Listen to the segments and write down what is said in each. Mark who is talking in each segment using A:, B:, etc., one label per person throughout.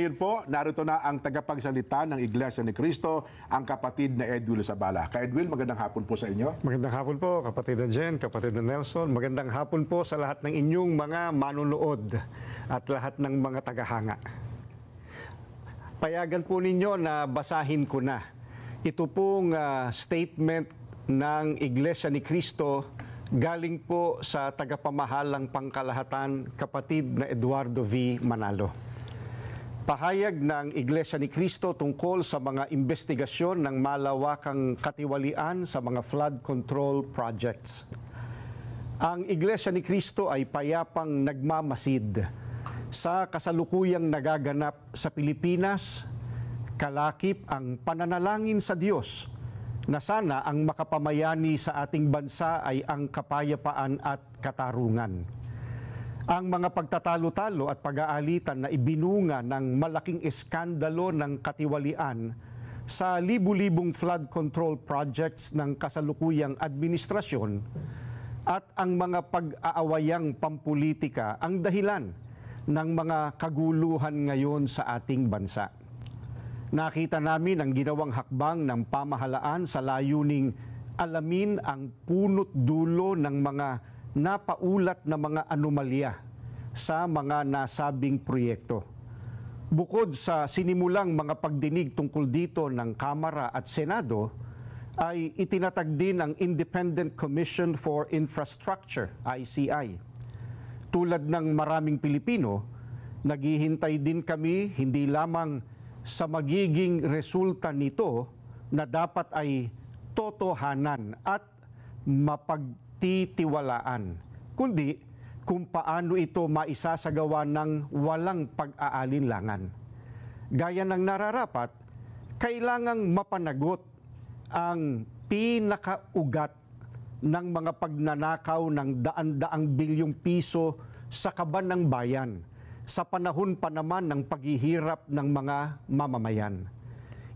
A: ngayon po, narito na ang tagapagsalita ng Iglesia ni Cristo, ang kapatid na Edwil Zabala. Ka Edwil, magandang hapon po sa inyo.
B: Magandang hapon po, kapatid na Jen, kapatid na Nelson. Magandang hapon po sa lahat ng inyong mga manunood at lahat ng mga tagahanga. Payagan po ninyo na basahin ko na. Ito pong statement ng Iglesia ni Cristo galing po sa tagapamahalang pangkalahatan, kapatid na Eduardo V. Manalo. Pahayag ng Iglesia ni Cristo tungkol sa mga investigasyon ng malawakang katiwalian sa mga flood control projects. Ang Iglesia ni Cristo ay payapang nagmamasid sa kasalukuyang nagaganap sa Pilipinas, kalakip ang pananalangin sa Diyos na sana ang makapamayani sa ating bansa ay ang kapayapaan at katarungan. Ang mga pagtatalo-talo at pag-aalitan na ibinunga ng malaking eskandalo ng katiwalian sa libu-libong flood control projects ng kasalukuyang administrasyon at ang mga pag-aawayang pampulitika ang dahilan ng mga kaguluhan ngayon sa ating bansa. Nakita namin ang ginawang hakbang ng pamahalaan sa layuning alamin ang punot dulo ng mga napaulat na mga anomalya sa mga nasabing proyekto. Bukod sa sinimulang mga pagdinig tungkol dito ng Kamara at Senado, ay itinatag din ang Independent Commission for Infrastructure, ICI. Tulad ng maraming Pilipino, naghihintay din kami hindi lamang sa magiging resulta nito na dapat ay totohanan at mapagtitiwalaan, kundi kung paano ito maisasagawa ng walang pag-aalinlangan. Gaya ng nararapat, kailangang mapanagot ang pinakaugat ng mga pagnanakaw ng daan-daang bilyong piso sa kaban ng bayan sa panahon pa naman ng paghihirap ng mga mamamayan.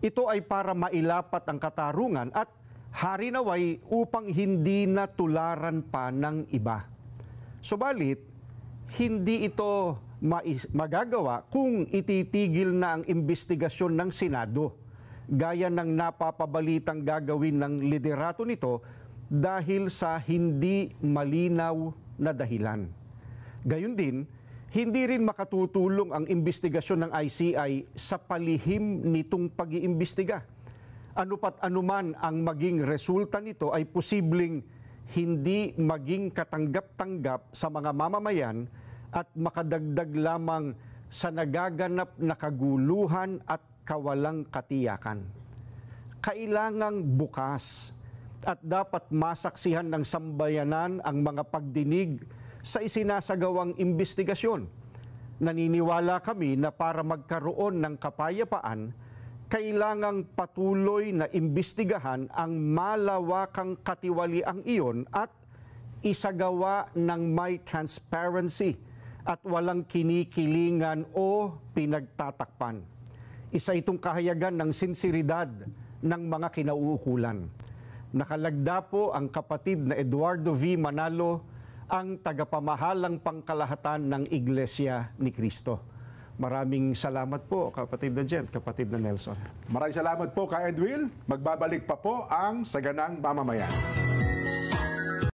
B: Ito ay para mailapat ang katarungan at harinaway upang hindi na tularan pa ng iba. Subalit, hindi ito magagawa kung ititigil na ang investigasyon ng Senado, gaya ng napapabalitang gagawin ng liderato nito dahil sa hindi malinaw na dahilan. Gayun din, hindi rin makatutulong ang investigasyon ng ICI sa palihim nitong pag-iimbestiga. Ano pat anuman ang maging resulta nito ay posibleng hindi maging katanggap-tanggap sa mga mamamayan at makadagdag lamang sa nagaganap na kaguluhan at kawalang katiyakan. Kailangang bukas at dapat masaksihan ng sambayanan ang mga pagdinig sa isinasagawang investigasyon. Naniniwala kami na para magkaroon ng kapayapaan, kailangang patuloy na imbestigahan ang malawakang katiwaliang iyon at isagawa ng may transparency at walang kinikilingan o pinagtatakpan. Isa itong kahayagan ng sinseridad ng mga kinauukulan. Nakalagda po ang kapatid na Eduardo V. Manalo, ang tagapamahalang pangkalahatan ng Iglesia ni Cristo. Maraming salamat po, kapatid na Jen, kapatid na Nelson.
A: Maraming salamat po, Ka Edwil. Magbabalik pa po ang Saganang Mamamayan.